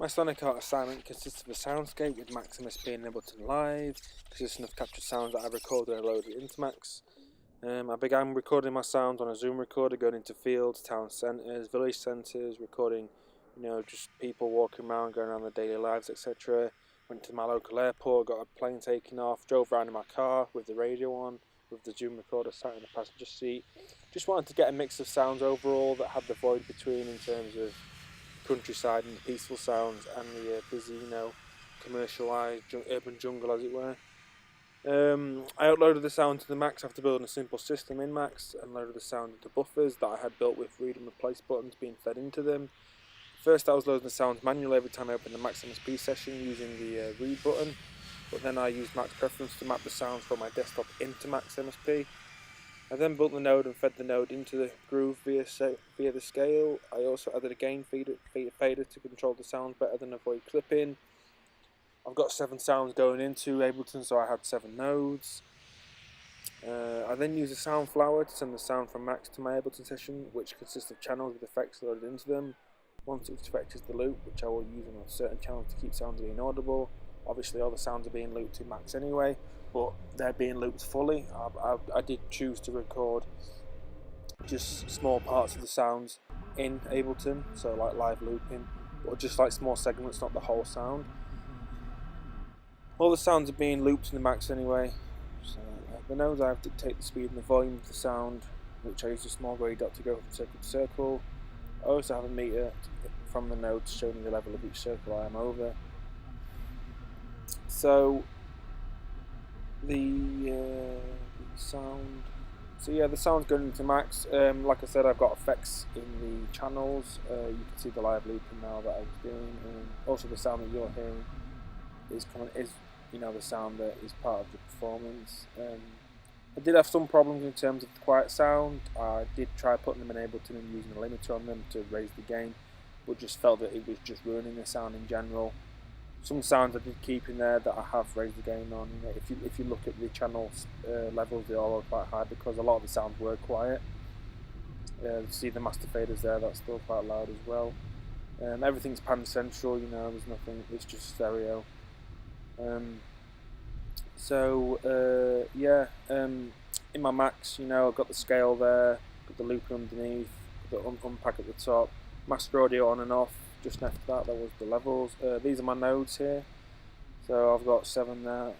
My Sonic Art assignment consists of a soundscape with Maximus being Ableton Live, consisting of captured sounds that I recorded and loaded into Max. I began recording my sounds on a Zoom recorder, going into fields, town centres, village centres, recording, just people walking around, going around their daily lives, etc. Went to my local airport, got a plane taking off, drove around in my car with the radio on, with the Zoom recorder sat in the passenger seat. Just wanted to get a mix of sounds overall that had the void between in terms of countryside and the peaceful sounds and the busy, commercialised urban jungle, as it were. I uploaded the sound to the Max after building a simple system in Max and loaded the sound into buffers that I had built with read and replace buttons being fed into them. First I was loading the sounds manually every time I opened the Max MSP session using the read button, but then I used Max preference to map the sounds from my desktop into Max MSP. I then built the node and fed the node into the groove via the scale. I also added a gain fader to control the sound better than avoid clipping. I've got 7 sounds going into Ableton, so I had 7 nodes. I then used a sound flower to send the sound from Max to my Ableton session, which consists of channels with effects loaded into them. One such effect is the loop, which I will use on certain channels to keep sounds being audible. Obviously all the sounds are being looped to Max anyway, but they're being looped fully. I did choose to record just small parts of the sounds in Ableton, so like live looping, or just like small segments, not the whole sound. All the sounds are being looped in the Max anyway. So the nodes I have dictate the speed and the volume of the sound, which I use a small grey dot to go from circle to circle. I also have a meter from the nodes showing the level of each circle I am over. So the sound. So yeah, the sound's going into Max. Like I said, I've got effects in the channels. You can see the live looping now that I was doing, and also the sound that you're hearing is the sound that is part of the performance. I did have some problems in terms of the quiet sound. I did try putting them in Ableton and using a limiter on them to raise the gain, but just felt that it was just ruining the sound in general. Some sounds I did keep in there that I have raised the gain on. If you look at the channel levels, they all are quite high because a lot of the sounds were quiet. See the master faders there, that's still quite loud as well. Everything's pan central, there's nothing, it's just stereo. In my Max, I've got the scale there, got the loop underneath, got the unpack at the top, master audio on and off. Just after that was the levels. These are my nodes here, so I've got 7 there.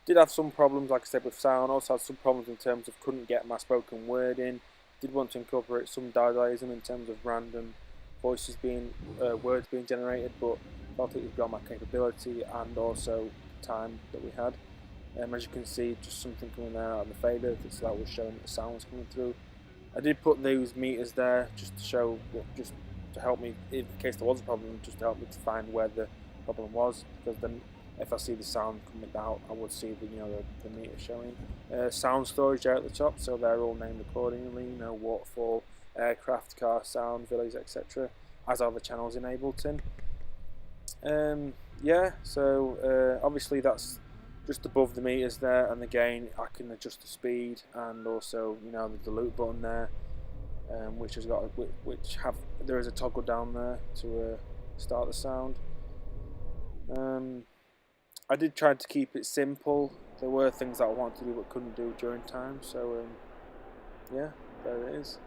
Did have some problems, like I said, with sound. Also had some problems in terms of couldn't get my spoken word in. Did want to incorporate some dadaism in terms of random voices being words being generated, but felt it was beyond my capability and also time that we had. As you can see, just something coming there out of the fader, so that was showing that the sound was coming through. I did put those meters there just to show, just to help me in case there was a problem, just to help me to find where the problem was. Because then, if I see the sound coming out, I would see the meter showing. Sound storage there at the top, so they're all named accordingly. Waterfall, aircraft, car sound, village, etc. As are the channels in Ableton. Obviously that's just above the meters there, and again I can adjust the speed, and also the loop button there, there is a toggle down there to start the sound. I did try to keep it simple. There were things that I wanted to do but couldn't do during time, so yeah, there it is.